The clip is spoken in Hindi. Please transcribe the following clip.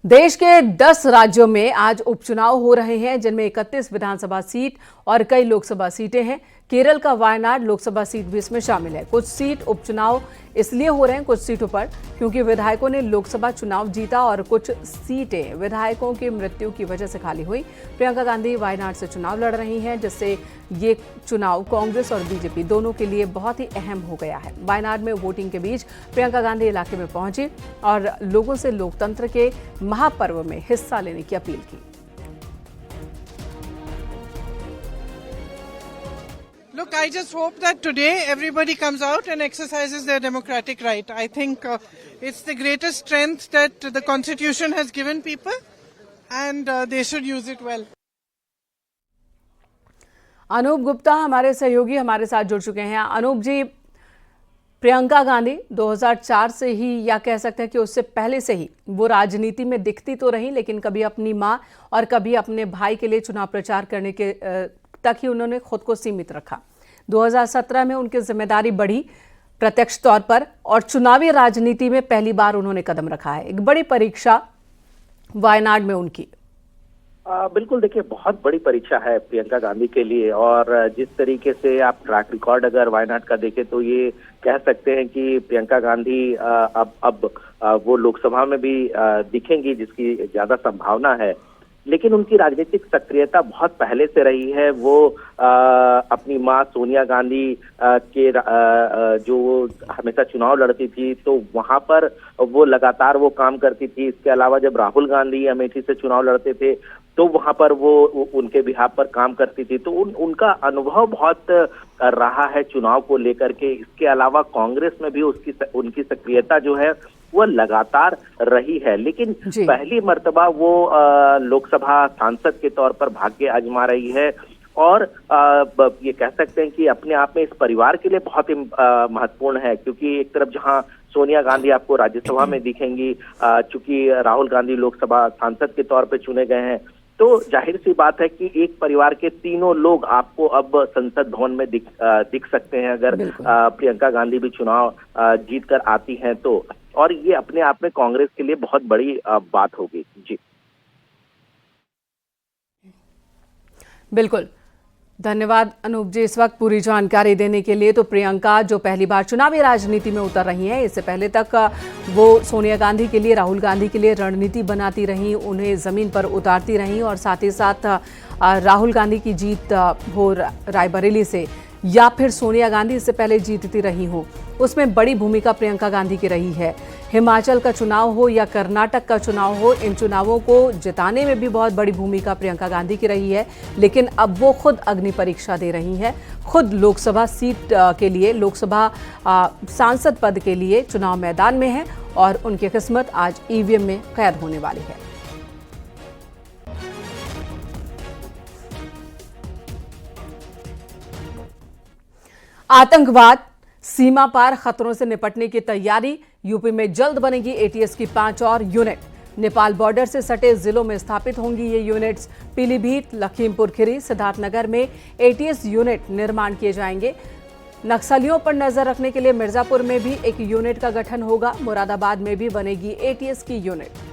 देश के 10 राज्यों में आज उपचुनाव हो रहे हैं, जिनमें 31 विधानसभा सीट और कई लोकसभा सीटें हैं। केरल का वायनाड लोकसभा सीट भी इसमें शामिल है। कुछ सीट उपचुनाव इसलिए हो रहे हैं कुछ सीटों पर क्योंकि विधायकों ने लोकसभा चुनाव जीता और कुछ सीटें विधायकों की मृत्यु की वजह से खाली हुई। प्रियंका गांधी वायनाड से चुनाव लड़ रही हैं, जिससे ये चुनाव कांग्रेस और बीजेपी दोनों के लिए बहुत ही अहम हो गया है। वायनाड में वोटिंग के बीच प्रियंका गांधी इलाके में पहुंची और लोगों से लोकतंत्र के महापर्व में हिस्सा लेने की अपील की। Look, I just hope that today everybody comes out and exercises their democratic right. I think it's the greatest strength that the Constitution has given people, and they should use it well. Anoop Gupta हमारे सहयोगी हमारे साथ जुड़ चुके हैं। अनूप जी, प्रियंका गांधी 2004 से ही या कह सकते हैं कि उससे पहले से ही वो राजनीति में दिखती तो रही, लेकिन कभी अपनी मां और कभी अपने भाई के लिए चुनाव प्रचार करने के तक ही उन्होंने खुद को सीमित रखा। 2017 में उनकी जिम्मेदारी बढ़ी प्रत्यक्ष तौर पर और चुनावी राजनीति में पहली बार उन्होंने कदम रखा है। एक बड़ी परीक्षा वायनाड में उनकी। बिल्कुल, देखिए, बहुत बड़ी परीक्षा है प्रियंका गांधी के लिए। और जिस तरीके से आप ट्रैक रिकॉर्ड अगर वायनाड का देखें तो ये कह सकते हैं कि प्रियंका गांधी अब वो लोकसभा में भी दिखेंगी, जिसकी ज्यादा संभावना है। लेकिन उनकी राजनीतिक सक्रियता बहुत पहले से रही है। वो अपनी मां सोनिया गांधी के जो हमेशा चुनाव लड़ती थी तो वहां पर वो लगातार वो काम करती थी। इसके अलावा जब राहुल गांधी अमेठी से चुनाव लड़ते थे तो वहां पर वो उनके बिहाफ पर काम करती थी। तो उनका अनुभव बहुत रहा है चुनाव को लेकर के। इसके अलावा कांग्रेस में भी उनकी सक्रियता जो है वो लगातार रही है। लेकिन पहली मर्तबा वो लोकसभा सांसद के तौर पर भाग्य आजमा रही है और ये कह सकते हैं कि अपने आप में इस परिवार के लिए बहुत ही महत्वपूर्ण है, क्योंकि एक तरफ जहां सोनिया गांधी आपको राज्यसभा में दिखेंगी, चूंकि राहुल गांधी लोकसभा सांसद के तौर पर चुने गए हैं, तो जाहिर सी बात है कि एक परिवार के तीनों लोग आपको अब संसद भवन में दिख सकते हैं अगर प्रियंका गांधी भी चुनाव जीत कर आती हैं तो। और ये अपने आप में कांग्रेस के लिए बहुत बड़ी बात होगी। जी बिल्कुल, धन्यवाद अनूप जी इस वक्त पूरी जानकारी देने के लिए। तो प्रियंका जो पहली बार चुनावी राजनीति में उतर रही हैं, इससे पहले तक वो सोनिया गांधी के लिए, राहुल गांधी के लिए रणनीति बनाती रहीं, उन्हें जमीन पर उतारती रहीं और साथ ही साथ राहुल गांधी की जीत हो रायबरेली से या फिर सोनिया गांधी इससे पहले जीतती रही हो, उसमें बड़ी भूमिका प्रियंका गांधी की रही है। हिमाचल का चुनाव हो या कर्नाटक का चुनाव हो, इन चुनावों को जिताने में भी बहुत बड़ी भूमिका प्रियंका गांधी की रही है। लेकिन अब वो खुद अग्नि परीक्षा दे रही हैं, खुद लोकसभा सीट के लिए, लोकसभा सांसद पद के लिए चुनाव मैदान में है और उनकी किस्मत आज ईवीएम में कैद होने वाली है। आतंकवाद, सीमा पार खतरों से निपटने की तैयारी। यूपी में जल्द बनेगी एटीएस की 5 और यूनिट। नेपाल बॉर्डर से सटे जिलों में स्थापित होंगी ये यूनिट्स। पीलीभीत, लखीमपुर खीरी, सिद्धार्थनगर में एटीएस यूनिट निर्माण किए जाएंगे। नक्सलियों पर नजर रखने के लिए मिर्जापुर में भी एक यूनिट का गठन होगा। मुरादाबाद में भी बनेगी एटीएस की यूनिट।